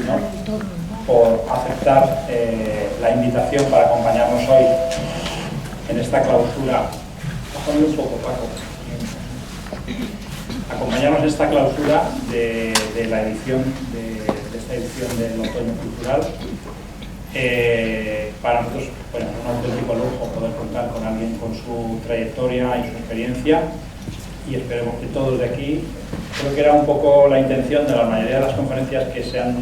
¿no?, por aceptar la invitación para acompañarnos hoy en esta clausura. Bájame un poco, Paco. Acompañarnos en esta clausura de la edición, de esta edición del Otoño Cultural. Para nosotros, bueno, es un auténtico lujo poder contar con alguien con su trayectoria y su experiencia, y esperemos que todos de aquí, creo que era un poco la intención de la mayoría de las conferencias que se han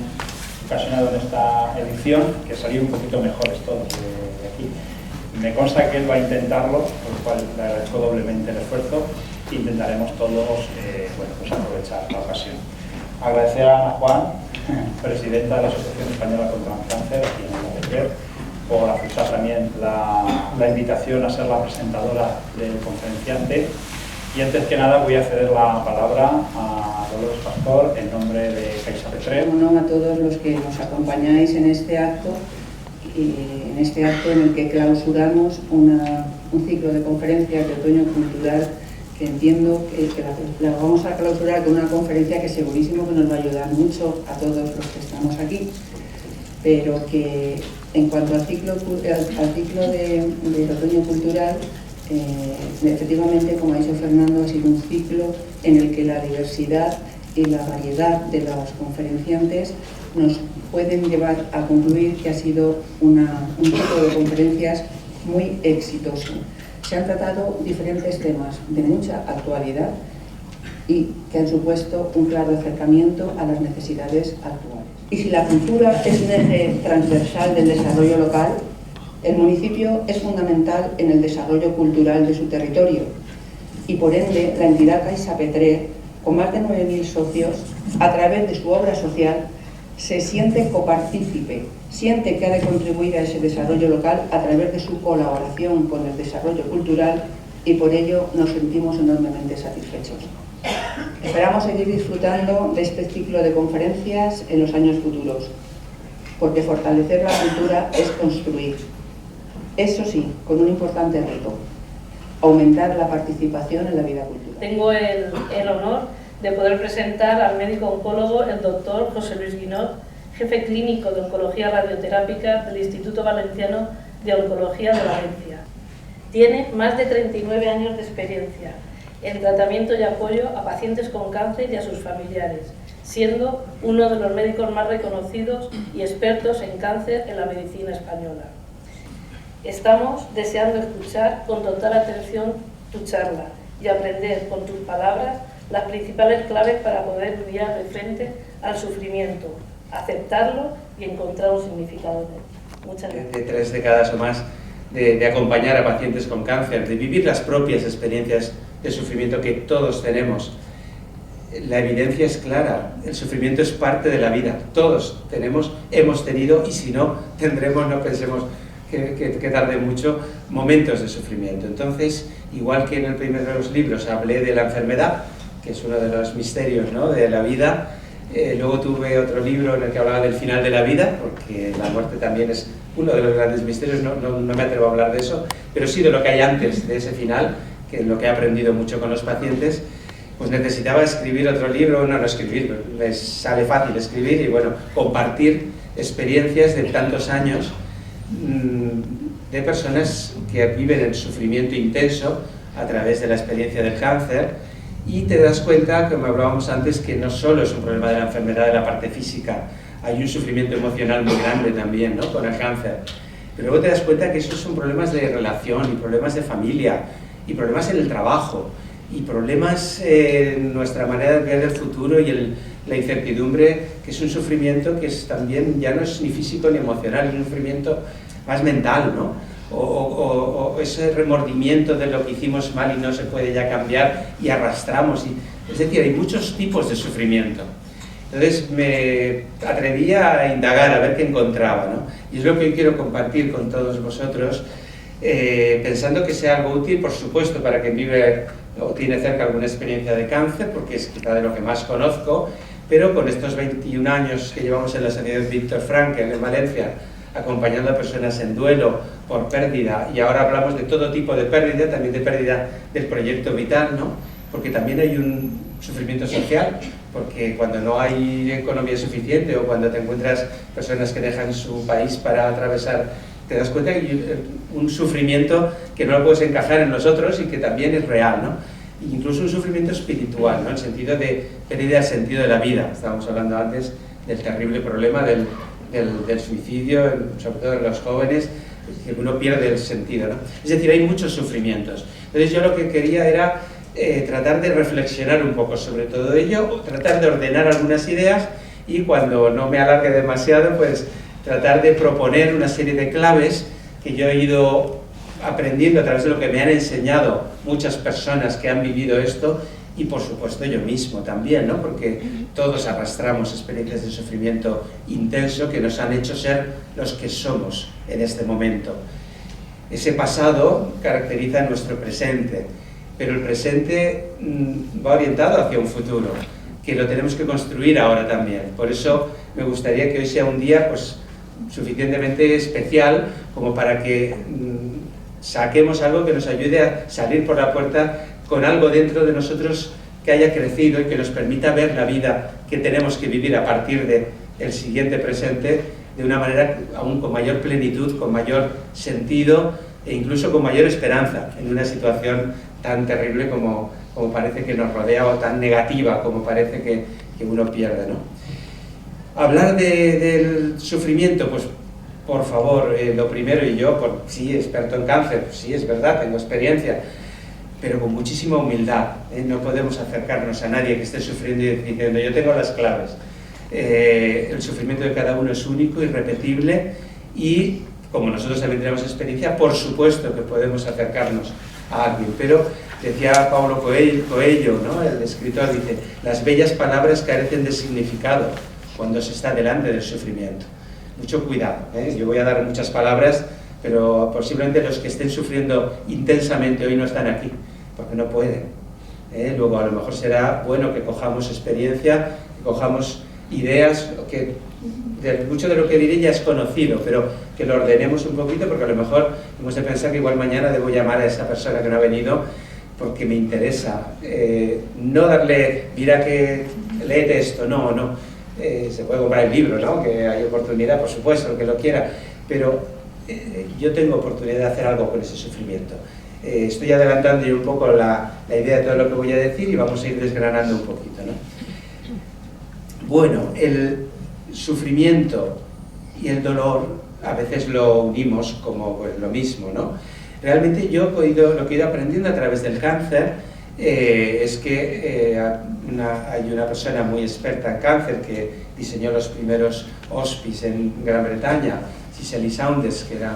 ocasionado en esta edición, que salir un poquito mejores todos de aquí. Me consta que él va a intentarlo, por lo cual le agradezco doblemente el esfuerzo. Intentaremos todos pues aprovechar la ocasión. Agradecer a Ana Juan, presidenta de la Asociación Española contra el Cáncer, a quien agradecer, por aceptar también la invitación a ser la presentadora del conferenciante. Y antes que nada voy a ceder la palabra a Dolores Pastor en nombre de CaixaBank. Bueno, a todos los que nos acompañáis en este acto en el que clausuramos un ciclo de conferencias de otoño cultural, que entiendo que la vamos a clausurar con una conferencia que segurísimo que nos va a ayudar mucho a todos los que estamos aquí, pero que en cuanto al ciclo del otoño cultural, efectivamente, como ha dicho Fernando, ha sido un ciclo en el que la diversidad y la variedad de los conferenciantes nos pueden llevar a concluir que ha sido un ciclo de conferencias muy exitoso. Se han tratado diferentes temas de mucha actualidad y que han supuesto un claro acercamiento a las necesidades actuales. Y si la cultura es un eje transversal del desarrollo local, el municipio es fundamental en el desarrollo cultural de su territorio y, por ende, la entidad CaixaBank, con más de 9.000 socios, a través de su obra social, se siente copartícipe, siente que ha de contribuir a ese desarrollo local a través de su colaboración con el desarrollo cultural, y por ello nos sentimos enormemente satisfechos. Esperamos seguir disfrutando de este ciclo de conferencias en los años futuros, porque fortalecer la cultura es construir. Eso sí, con un importante reto: aumentar la participación en la vida cultural. Tengo el honor de poder presentar al médico oncólogo, el doctor José Luis Guinot, jefe clínico de Oncología Radioterápica del Instituto Valenciano de Oncología de Valencia. Tiene más de 39 años de experiencia en tratamiento y apoyo a pacientes con cáncer y a sus familiares, siendo uno de los médicos más reconocidos y expertos en cáncer en la medicina española. Estamos deseando escuchar con total atención tu charla y aprender con tus palabras las principales claves para poder lidiar de frente al sufrimiento, aceptarlo y encontrar un significado en él. Muchas gracias. De 3 décadas o más de acompañar a pacientes con cáncer, de vivir las propias experiencias de sufrimiento que todos tenemos. La evidencia es clara, el sufrimiento es parte de la vida, todos hemos tenido, y si no, tendremos, no pensemos que tarde mucho, momentos de sufrimiento. Entonces, igual que en el primero de los libros hablé de la enfermedad, que es uno de los misterios, ¿no?, de la vida, luego tuve otro libro en el que hablaba del final de la vida, porque la muerte también es uno de los grandes misterios, no me atrevo a hablar de eso, pero sí de lo que hay antes de ese final, que es lo que he aprendido mucho con los pacientes. Pues necesitaba escribir otro libro, no escribir, les sale fácil escribir, y bueno, compartir experiencias de tantos años de personas que viven el sufrimiento intenso a través de la experiencia del cáncer. Y te das cuenta, como hablábamos antes, que no solo es un problema de la enfermedad, de la parte física, hay un sufrimiento emocional muy grande también, ¿no?, con el cáncer. Pero luego te das cuenta que esos son problemas de relación, y problemas de familia, y problemas en el trabajo, y problemas en nuestra manera de ver el futuro y la incertidumbre, que es un sufrimiento que es también, ya no es ni físico ni emocional, es un sufrimiento más mental, ¿no? O ese remordimiento de lo que hicimos mal y no se puede ya cambiar, y arrastramos. Es decir, hay muchos tipos de sufrimiento. Entonces me atreví a indagar, a ver qué encontraba, ¿no? Y es lo que hoy quiero compartir con todos vosotros, pensando que sea algo útil, por supuesto, para quien vive o tiene cerca alguna experiencia de cáncer, porque es quizá de lo que más conozco, pero con estos 21 años que llevamos en la Asociación Víctor Frankl en Valencia, acompañando a personas en duelo por pérdida, y ahora hablamos de todo tipo de pérdida, también de pérdida del proyecto vital, ¿no?, porque también hay un sufrimiento social porque cuando no hay economía suficiente o cuando te encuentras personas que dejan su país para atravesar, te das cuenta que hay un sufrimiento que no lo puedes encajar en nosotros y que también es real, ¿no? Incluso un sufrimiento espiritual, ¿no? En el sentido de pérdida del sentido de la vida. Estábamos hablando antes del terrible problema del suicidio, sobre todo en los jóvenes, que uno pierde el sentido, ¿no? Es decir, hay muchos sufrimientos. Entonces yo lo que quería era tratar de reflexionar un poco sobre todo ello, tratar de ordenar algunas ideas y cuando no me alargue demasiado, pues tratar de proponer una serie de claves que yo he ido aprendiendo a través de lo que me han enseñado muchas personas que han vivido esto y por supuesto yo mismo también, ¿no? Porque todos arrastramos experiencias de sufrimiento intenso que nos han hecho ser los que somos en este momento. Ese pasado caracteriza nuestro presente, pero el presente va orientado hacia un futuro, que lo tenemos que construir ahora también. Por eso me gustaría que hoy sea un día pues, suficientemente especial como para que saquemos algo que nos ayude a salir por la puerta con algo dentro de nosotros que haya crecido y que nos permita ver la vida que tenemos que vivir a partir del siguiente presente de una manera aún con mayor plenitud, con mayor sentido e incluso con mayor esperanza en una situación tan terrible como parece que nos rodea o tan negativa como parece que uno pierde, ¿no? Hablar del sufrimiento, pues por favor, lo primero, y yo, sí, experto en cáncer, pues, sí, es verdad, tengo experiencia, pero con muchísima humildad, no podemos acercarnos a nadie que esté sufriendo y diciendo yo tengo las claves. El sufrimiento de cada uno es único, irrepetible y como nosotros también tenemos experiencia, por supuesto que podemos acercarnos a alguien, pero decía Paulo Coelho, ¿no? El escritor, dice, las bellas palabras carecen de significado cuando se está delante del sufrimiento. Mucho cuidado, yo voy a dar muchas palabras, pero posiblemente los que estén sufriendo intensamente hoy no están aquí, porque no pueden. Luego a lo mejor será bueno que cojamos experiencia, que cojamos ideas, que mucho de lo que diré ya es conocido, pero que lo ordenemos un poquito, porque a lo mejor hemos de pensar que igual mañana debo llamar a esa persona que no ha venido porque me interesa. No darle, mira que léete esto, no. Se puede comprar el libro, ¿no? Que hay oportunidad, por supuesto, el que lo quiera, pero yo tengo oportunidad de hacer algo con ese sufrimiento. Estoy adelantando yo un poco la idea de todo lo que voy a decir y vamos a ir desgranando un poquito, ¿no? Bueno, el sufrimiento y el dolor a veces lo unimos como pues, lo mismo, ¿no? Realmente yo lo que he ido aprendiendo a través del cáncer es que hay una persona muy experta en cáncer que diseñó los primeros hospices en Gran Bretaña, Cicely Saunders, que era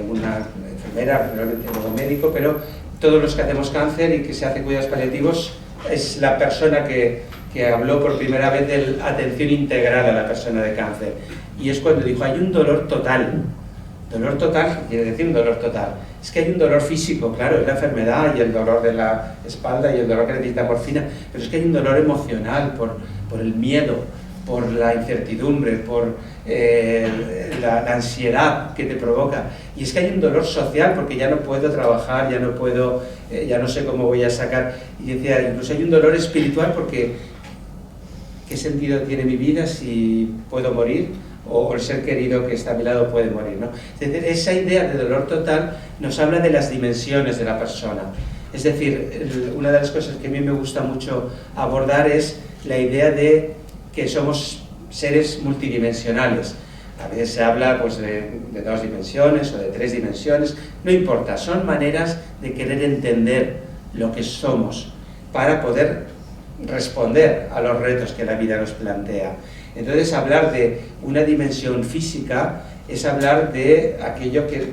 una enfermera, realmente luego médico, pero todos los que hacemos cáncer y que se hace cuidados paliativos es la persona que habló por primera vez de la atención integral a la persona de cáncer. Y es cuando dijo, hay un dolor total. Dolor total, ¿qué quiere decir un dolor total? Es que hay un dolor físico, claro, es la enfermedad y el dolor de la espalda y el dolor que necesita morfina, pero es que hay un dolor emocional por el miedo, por la incertidumbre, por la ansiedad que te provoca. Y es que hay un dolor social porque ya no puedo trabajar, ya no sé cómo voy a sacar. Y decía, incluso hay un dolor espiritual porque ¿qué sentido tiene mi vida si puedo morir? O el ser querido que está a mi lado puede morir, ¿no? Esa idea de dolor total nos habla de las dimensiones de la persona. Es decir, una de las cosas que a mí me gusta mucho abordar es la idea de que somos seres multidimensionales. A veces se habla pues, de 2 dimensiones o de 3 dimensiones, no importa, son maneras de querer entender lo que somos para poder responder a los retos que la vida nos plantea. Entonces, hablar de una dimensión física es hablar de aquello que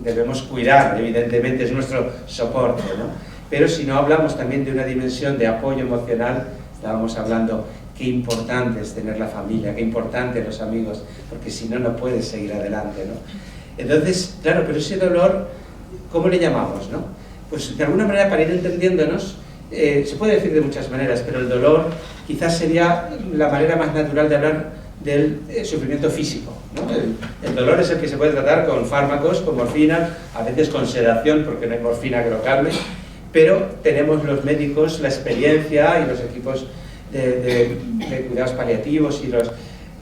debemos cuidar, evidentemente es nuestro soporte, ¿no? Pero si no hablamos también de una dimensión de apoyo emocional, estábamos hablando qué importante es tener la familia, qué importante los amigos, porque si no, no puedes seguir adelante, ¿no? Entonces, claro, pero ese dolor, ¿cómo le llamamos, no? Pues de alguna manera, para ir entendiéndonos, se puede decir de muchas maneras, pero el dolor quizás sería la manera más natural de hablar del sufrimiento físico, ¿no? El dolor es el que se puede tratar con fármacos, con morfina, a veces con sedación, porque no hay morfina que lo calme, pero tenemos los médicos la experiencia y los equipos de cuidados paliativos y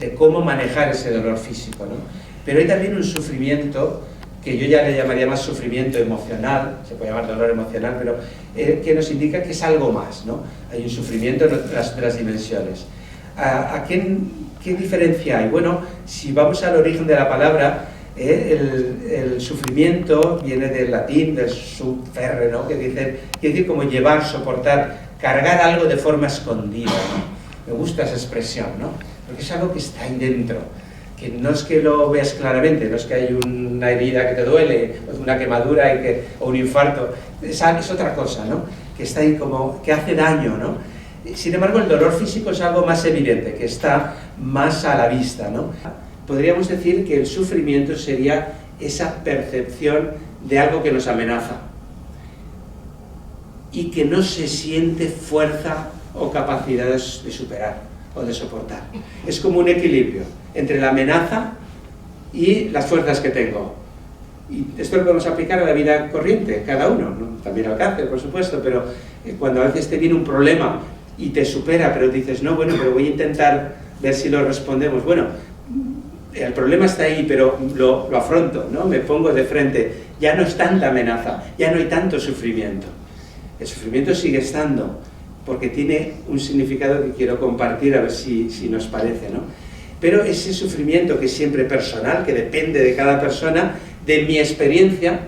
de cómo manejar ese dolor físico, ¿no? Pero hay también un sufrimiento que yo ya le llamaría más sufrimiento emocional, se puede llamar dolor emocional, pero que nos indica que es algo más, ¿no? Hay un sufrimiento en otras dimensiones. ¿Qué diferencia hay? Bueno, si vamos al origen de la palabra, el sufrimiento viene del latín, del sufferre, ¿no? Quiere decir como llevar, soportar, cargar algo de forma escondida, ¿no? Me gusta esa expresión, ¿no? Porque es algo que está ahí dentro, que no es que lo veas claramente, no es que hay una herida que te duele, o una quemadura o un infarto, es otra cosa, ¿no? Que está ahí como, que hace daño, ¿no? Sin embargo, el dolor físico es algo más evidente, que está más a la vista, ¿no? Podríamos decir que el sufrimiento sería esa percepción de algo que nos amenaza y que no se siente fuerza o capacidad de superar o de soportar. Es como un equilibrio entre la amenaza y las fuerzas que tengo. Y esto lo podemos aplicar a la vida corriente, cada uno, ¿no? También al cáncer, por supuesto, pero cuando a veces te viene un problema y te supera, pero dices, no, bueno, pero voy a intentar ver si lo respondemos. Bueno, el problema está ahí, pero lo afronto, ¿no? Me pongo de frente. Ya no es tanta amenaza, ya no hay tanto sufrimiento. El sufrimiento sigue estando, porque tiene un significado que quiero compartir, a ver si nos parece, ¿no? Pero ese sufrimiento que es siempre personal, que depende de cada persona, de mi experiencia,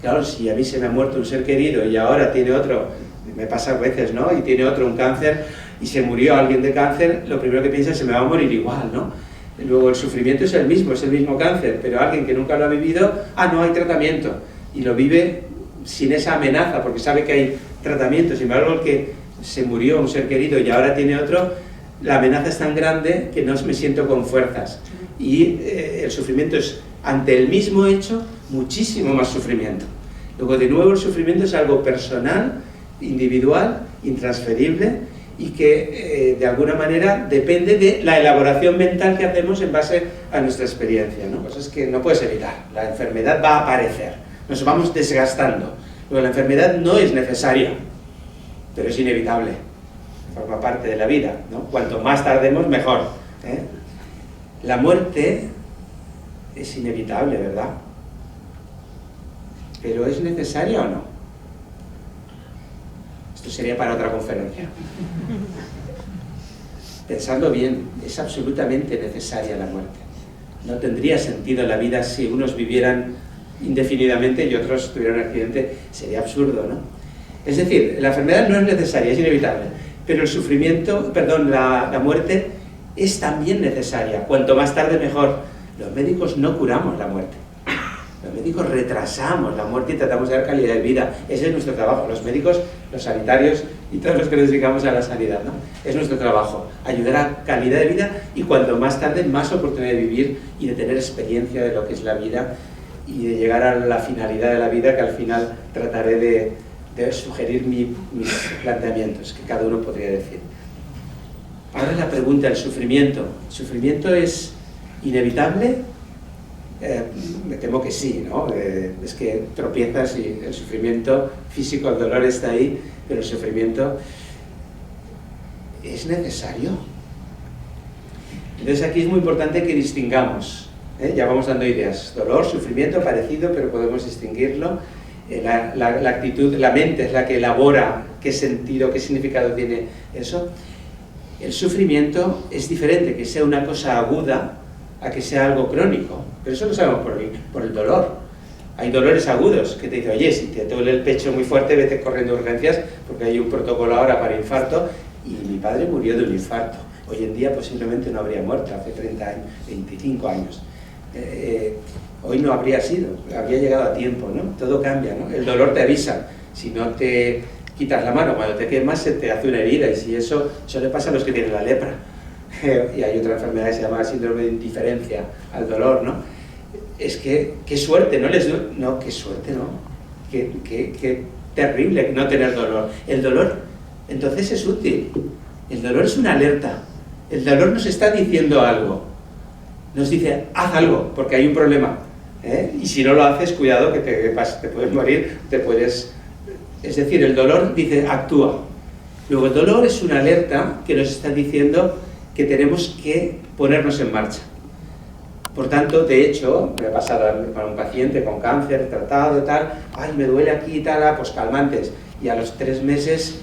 claro, si a mí se me ha muerto un ser querido y ahora tiene otro, me pasa a veces, ¿no? Y tiene otro un cáncer y se murió alguien de cáncer, lo primero que piensa es se me va a morir igual, ¿no? Luego el sufrimiento es el mismo cáncer, pero alguien que nunca lo ha vivido, no hay tratamiento, y lo vive sin esa amenaza, porque sabe que hay tratamiento. Sin embargo, el que se murió un ser querido y ahora tiene otro, la amenaza es tan grande que no me siento con fuerzas. Y el sufrimiento es, ante el mismo hecho, muchísimo más sufrimiento. Luego, de nuevo, el sufrimiento es algo personal, individual, intransferible, y que de alguna manera depende de la elaboración mental que hacemos en base a nuestra experiencia, ¿no? Cosas que no puedes evitar. La enfermedad va a aparecer, nos vamos desgastando. Luego, la enfermedad no es necesaria, pero es inevitable, forma parte de la vida, ¿no? Cuanto más tardemos, mejor, ¿eh? La muerte es inevitable, ¿verdad? ¿Pero es necesaria o no? Esto sería para otra conferencia. Pensadlo bien, es absolutamente necesaria la muerte. No tendría sentido la vida si unos vivieran indefinidamente y otros tuvieran un accidente, sería absurdo, ¿no? Es decir, la enfermedad no es necesaria, es inevitable, pero el sufrimiento, perdón, la muerte es también necesaria. Cuanto más tarde mejor. Los médicos no curamos la muerte. Los médicos retrasamos la muerte y tratamos de dar calidad de vida. Ese es nuestro trabajo. Los médicos, los sanitarios y todos los que nos dedicamos a la sanidad, ¿no? Es nuestro trabajo, ayudar a calidad de vida y cuanto más tarde, más oportunidad de vivir y de tener experiencia de lo que es la vida y de llegar a la finalidad de la vida, que al final trataré de sugerir mis planteamientos, que cada uno podría decir. Ahora la pregunta, el sufrimiento. ¿El sufrimiento es inevitable? Me temo que sí, ¿no? Es que tropiezas y el sufrimiento físico, el dolor está ahí, pero el sufrimiento es necesario. Entonces aquí es muy importante que distingamos, ya vamos dando ideas, dolor, sufrimiento, parecido, pero podemos distinguirlo. La actitud, la mente es la que elabora qué sentido, qué significado tiene eso. El sufrimiento es diferente, que sea una cosa aguda a que sea algo crónico, pero eso lo sabemos por el dolor. Hay dolores agudos que te dicen, oye, si te duele el pecho muy fuerte, vete corriendo a urgencias porque hay un protocolo ahora para infarto, y mi padre murió de un infarto. Hoy en día posiblemente no habría muerto, hace 30 años, 25 años. Hoy no habría sido, habría llegado a tiempo, ¿no? Todo cambia, ¿no? El dolor te avisa. Si no te quitas la mano, cuando te quemas se te hace una herida, y si eso le pasa a los que tienen la lepra. Y hay otra enfermedad que se llama síndrome de indiferencia al dolor, ¿no? Es que, qué suerte, no, qué suerte, ¿no? Qué terrible no tener dolor. El dolor, entonces, es útil. El dolor es una alerta. El dolor nos está diciendo algo. Nos dice, haz algo, porque hay un problema. Y si no lo haces, cuidado, que te puedes morir, te puedes... Es decir, el dolor dice, actúa. Luego el dolor es una alerta que nos está diciendo que tenemos que ponernos en marcha. Por tanto, de hecho, me ha pasado a un paciente con cáncer, tratado y tal, ay, me duele aquí y tal, pues calmantes. Y a los 3 meses,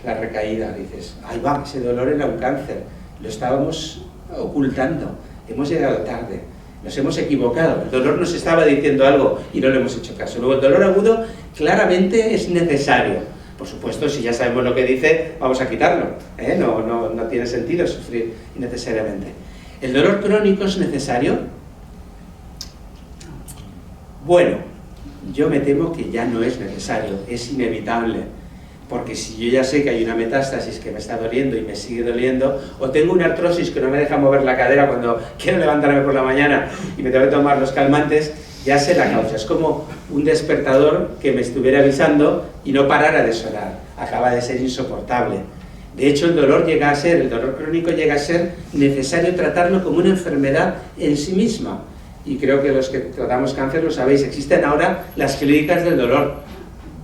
la recaída, dices, ay va, ese dolor era un cáncer, lo estábamos ocultando, hemos llegado tarde, nos hemos equivocado, el dolor nos estaba diciendo algo y no le hemos hecho caso. Luego el dolor agudo claramente es necesario. Por supuesto, si ya sabemos lo que dice, vamos a quitarlo, ¿eh? No tiene sentido sufrir innecesariamente. ¿El dolor crónico es necesario? Bueno, yo me temo que ya no es necesario, es inevitable. Porque si yo ya sé que hay una metástasis que me está doliendo y me sigue doliendo, o tengo una artrosis que no me deja mover la cadera cuando quiero levantarme por la mañana y me tengo que tomar los calmantes, ya sé la causa. Es como un despertador que me estuviera avisando y no parara de sonar. Acaba de ser insoportable. De hecho, el dolor crónico llega a ser necesario tratarlo como una enfermedad en sí misma. Y creo que los que tratamos cáncer lo sabéis, existen ahora las clínicas del dolor.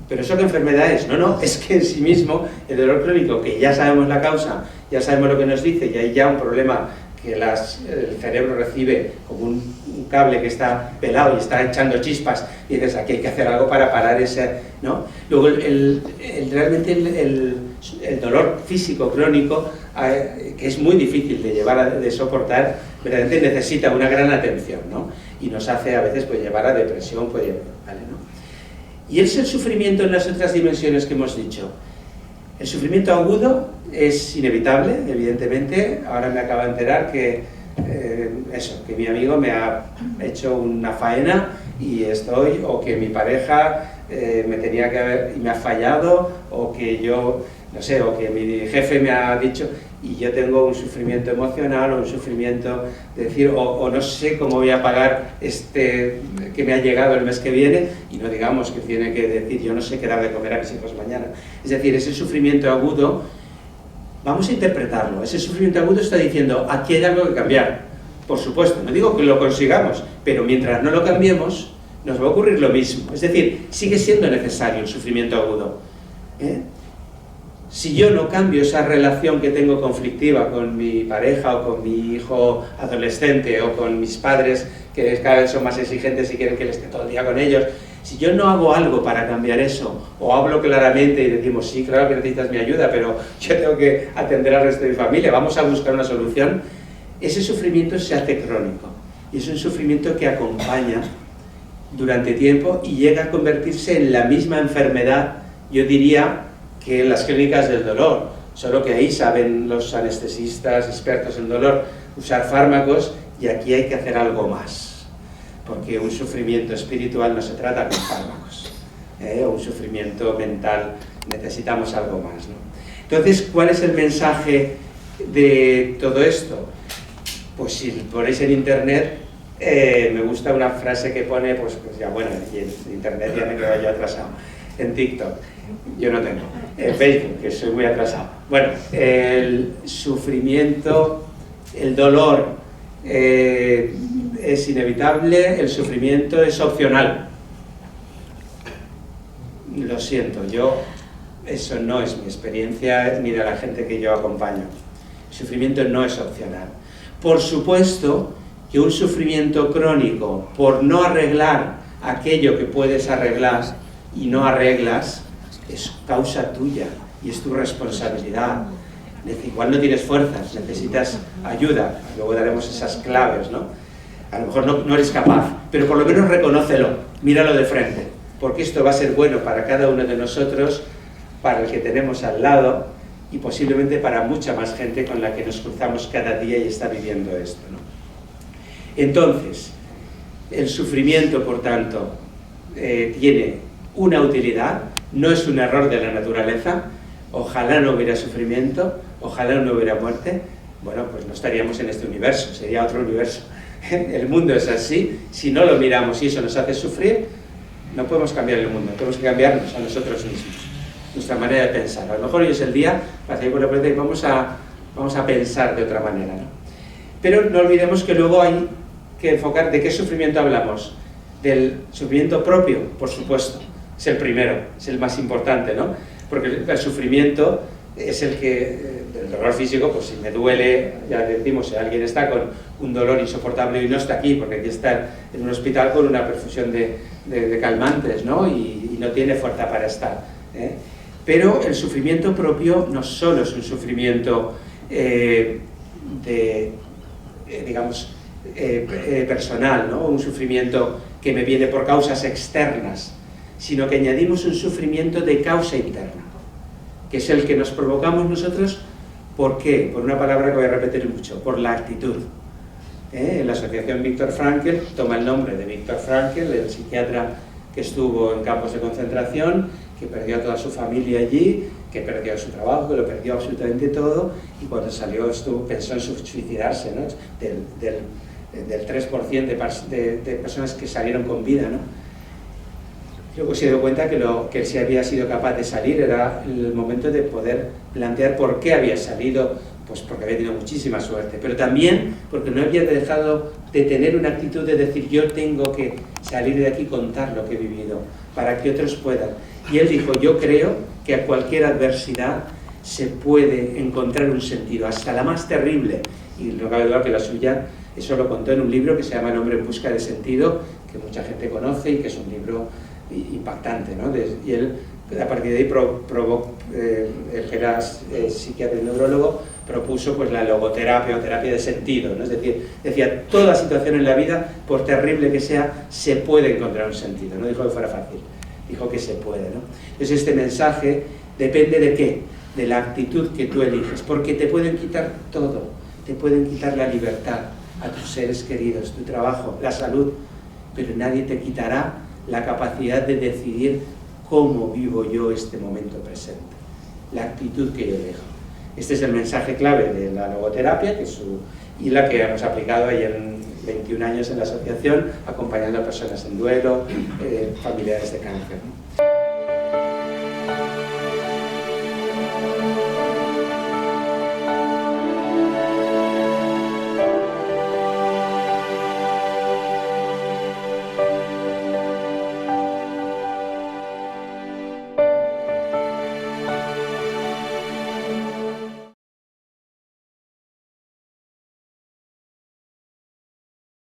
¿Pero eso qué enfermedad es? No, es que en sí mismo el dolor crónico, que ya sabemos la causa, ya sabemos lo que nos dice, y hay ya un problema que el cerebro recibe como un cable que está pelado y está echando chispas, y dices, aquí hay que hacer algo para parar ese, ¿no? Luego, realmente el dolor físico crónico, que es muy difícil de llevar, de soportar, verdaderamente necesita una gran atención, ¿no? Y nos hace a veces pues, llevar a depresión, ¿vale, no? Y es el sufrimiento en las otras dimensiones que hemos dicho. El sufrimiento agudo es inevitable, evidentemente. Ahora me acabo de enterar que mi amigo me ha hecho una faena o que mi pareja me tenía que haber y me ha fallado, o que yo, no sé, o que mi jefe me ha dicho, y yo tengo un sufrimiento emocional o un sufrimiento de decir, o no sé cómo voy a pagar que me ha llegado el mes que viene, y no digamos que tiene que decir, yo no sé qué dar de comer a mis hijos mañana. Es decir, ese sufrimiento agudo, vamos a interpretarlo. Ese sufrimiento agudo está diciendo, aquí hay algo que cambiar. Por supuesto, no digo que lo consigamos, pero mientras no lo cambiemos, nos va a ocurrir lo mismo. Es decir, sigue siendo necesario el sufrimiento agudo. Si yo no cambio esa relación que tengo conflictiva con mi pareja o con mi hijo adolescente o con mis padres, que cada vez son más exigentes y quieren que esté todo el día con ellos, si yo no hago algo para cambiar eso, o hablo claramente y decimos, sí, claro que necesitas mi ayuda, pero yo tengo que atender al resto de mi familia, vamos a buscar una solución, ese sufrimiento se hace crónico. Y es un sufrimiento que acompaña durante tiempo y llega a convertirse en la misma enfermedad, yo diría, que en las clínicas del dolor, solo que ahí saben los anestesistas, expertos en dolor, usar fármacos, y aquí hay que hacer algo más, porque un sufrimiento espiritual no se trata con fármacos, o un sufrimiento mental, necesitamos algo más, ¿no? Entonces, ¿cuál es el mensaje de todo esto? Pues si ponéis en internet, me gusta una frase que pone, pues ya bueno, y en internet ya me quedo yo atrasado, en TikTok. Yo no tengo. Facebook, que soy muy atrasado. Bueno, el sufrimiento, el dolor es inevitable, el sufrimiento es opcional. Lo siento, eso no es mi experiencia ni de la gente que yo acompaño. El sufrimiento no es opcional. Por supuesto que un sufrimiento crónico, por no arreglar aquello que puedes arreglar y no arreglas, es causa tuya y es tu responsabilidad. Igual no tienes fuerzas, necesitas ayuda, luego daremos esas claves, ¿no? A lo mejor no eres capaz, pero por lo menos reconócelo, míralo de frente, porque esto va a ser bueno para cada uno de nosotros, para el que tenemos al lado y posiblemente para mucha más gente con la que nos cruzamos cada día y está viviendo esto, ¿no? Entonces, el sufrimiento, por tanto, tiene una utilidad. No es un error de la naturaleza, ojalá no hubiera sufrimiento, ojalá no hubiera muerte, bueno, pues no estaríamos en este universo, sería otro universo. El mundo es así, si no lo miramos y eso nos hace sufrir, no podemos cambiar el mundo, tenemos que cambiarnos a nosotros mismos, nuestra manera de pensar. A lo mejor hoy es el día para salir por la puerta y vamos a pensar de otra manera, ¿no? Pero no olvidemos que luego hay que enfocar de qué sufrimiento hablamos, del sufrimiento propio, por supuesto. Es el primero, es el más importante, ¿no? porque el sufrimiento es el que, el dolor físico, pues si me duele, ya decimos, si alguien está con un dolor insoportable y no está aquí, porque aquí está en un hospital con una perfusión de calmantes, ¿no? Y no tiene fuerza para estar, ¿eh? Pero el sufrimiento propio no solo es un sufrimiento personal, ¿no? Un sufrimiento que me viene por causas externas, sino que añadimos un sufrimiento de causa interna, que es el que nos provocamos nosotros. ¿Por qué? Por una palabra que voy a repetir mucho, por la actitud. En la asociación Viktor Frankl toma el nombre de Viktor Frankl, el psiquiatra que estuvo en campos de concentración, que perdió a toda su familia allí, que perdió su trabajo, que lo perdió absolutamente todo, y cuando salió pensó en suicidarse, ¿no? Del 3% de personas que salieron con vida, ¿no? Luego se dio cuenta que él sí había sido capaz de salir, era el momento de poder plantear por qué había salido, pues porque había tenido muchísima suerte, pero también porque no había dejado de tener una actitud de decir, yo tengo que salir de aquí y contar lo que he vivido, para que otros puedan. Y él dijo, yo creo que a cualquier adversidad se puede encontrar un sentido, hasta la más terrible, y no cabe duda que la suya, eso lo contó en un libro que se llama El hombre en busca de sentido, que mucha gente conoce y que es un libro impactante, ¿no? Y él, a partir de ahí, el que era psiquiatra y neurólogo, propuso pues la logoterapia o terapia de sentido, ¿no? Es decir, decía, toda situación en la vida, por terrible que sea, se puede encontrar un sentido, no dijo que fuera fácil, dijo que se puede, ¿no? Entonces este mensaje depende de qué, de la actitud que tú eliges, porque te pueden quitar todo, te pueden quitar la libertad, a tus seres queridos, tu trabajo, la salud, pero nadie te quitará la capacidad de decidir cómo vivo yo este momento presente, la actitud que yo dejo. Este es el mensaje clave de la logoterapia, y la que hemos aplicado ahí en 21 años en la asociación, acompañando a personas en duelo, familiares de cáncer, ¿no?